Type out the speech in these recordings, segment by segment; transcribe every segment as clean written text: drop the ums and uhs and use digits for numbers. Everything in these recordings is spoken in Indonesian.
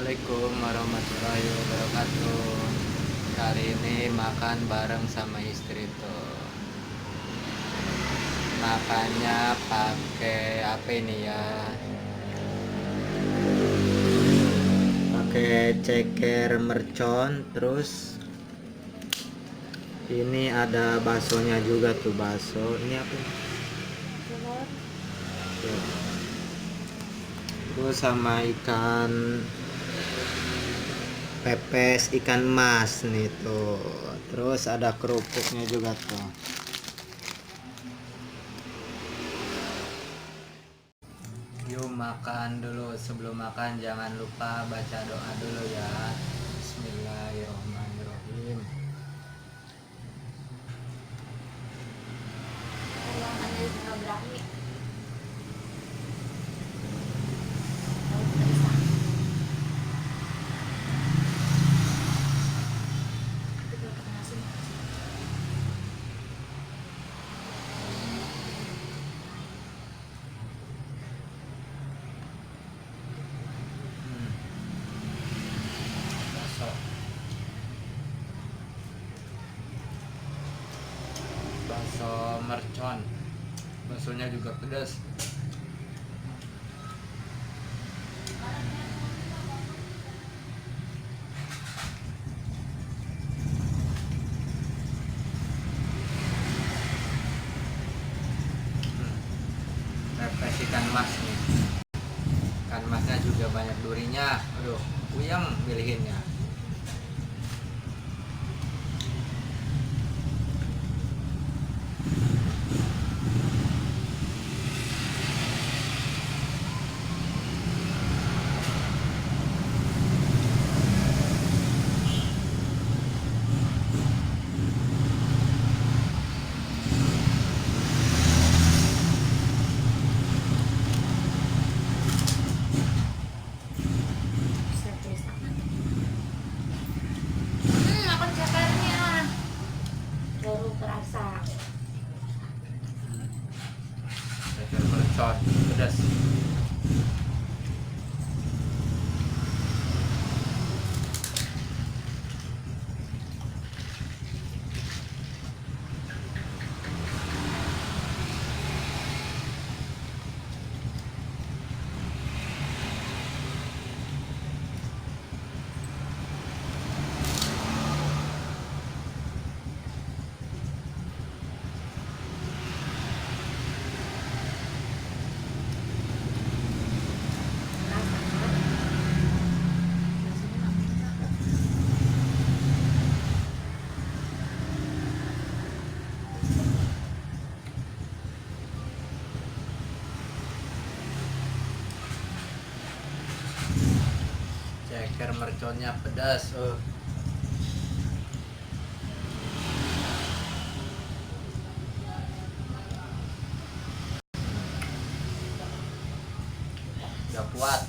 Assalamualaikum warahmatullahi wabarakatuh. Kali ini makan bareng sama istri tuh. Makannya pakai apa ini ya? Pakai ceker mercon, terus ini ada baksonya juga tuh, bakso. Ini apa? Tuh. Terus sama ikan pepes ikan mas nih tuh. Terus ada kerupuknya juga tuh. Yuk makan dulu. Sebelum makan jangan lupa baca doa dulu ya. Bismillahirrahmanirrahim. Bakso. Bakso mercon. Baksonya juga pedas. Pepes ikan mas nih. Ikan masnya juga banyak durinya. Aduh, puyeng milihinnya. Makan cekernya baru terasa. Ceker mercon pedas. Ceker merconnya pedas. Gak kuat.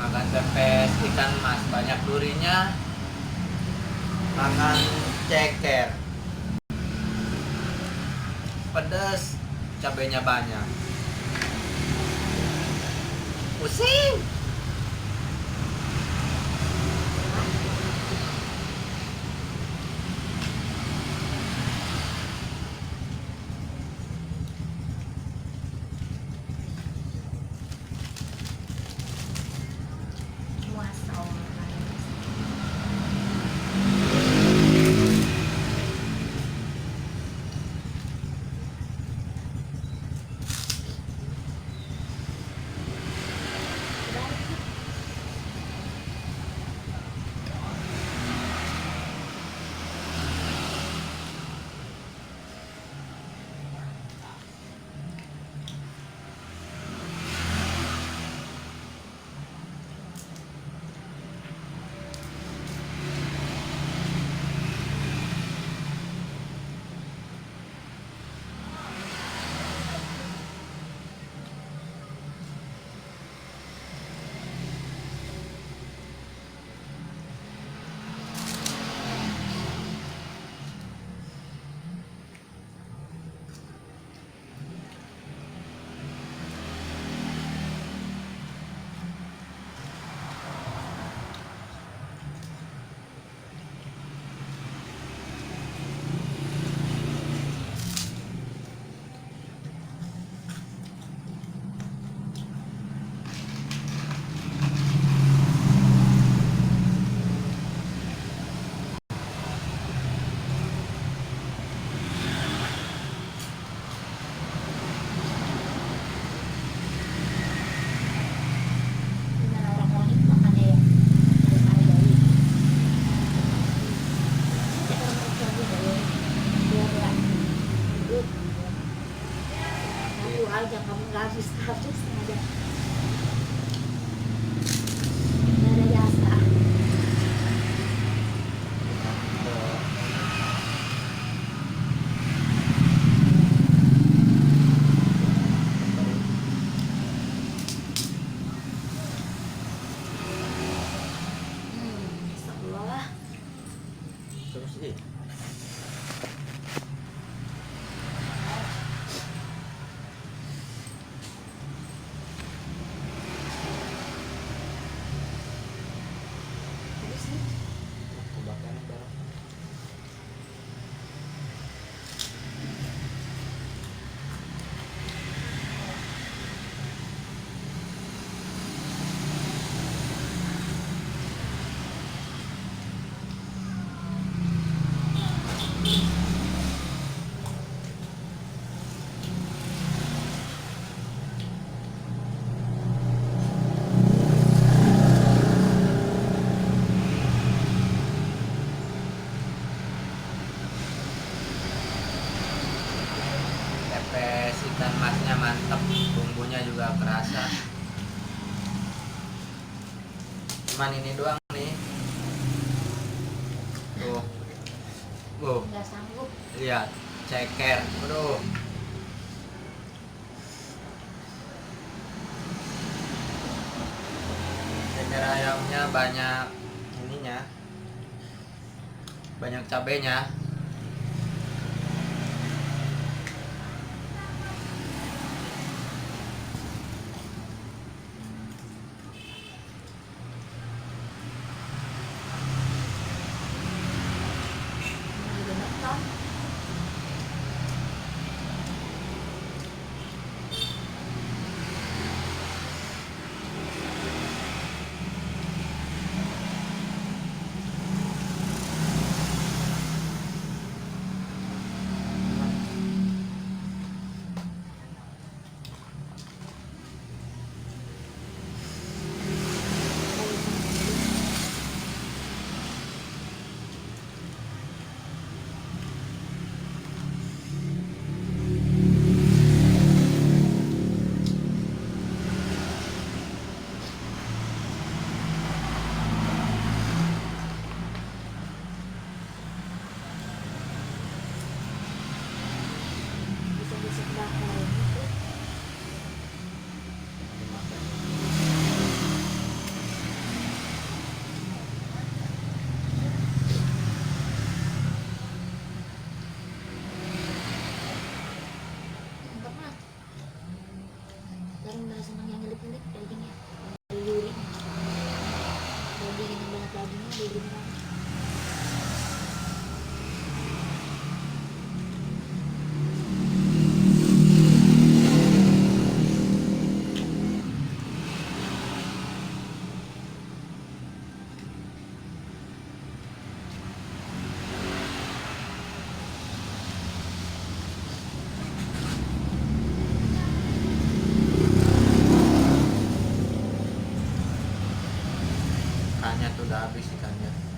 makan pepes ikan mas banyak durinya, makan ceker pedas cabenya banyak, pusing. Puasa online. Dengan orang unik makanya ya harus hargai. Kita harus lagi dari biar nggak ribut. Satu aja kamu nggak habis aja. Nggak ada jasa. Astagfirullah. Terus sih Terus nih. kebakaran barang. Pepes ikan masnya mantep, bumbunya juga kerasa. Cuman ini doang nih. Tuh. Nggak sanggup. Lihat, ceker. Aduh. Ceker ayamnya banyak ininya. Banyak cabenya. Juga nonton. ternyata udah habis ikannya.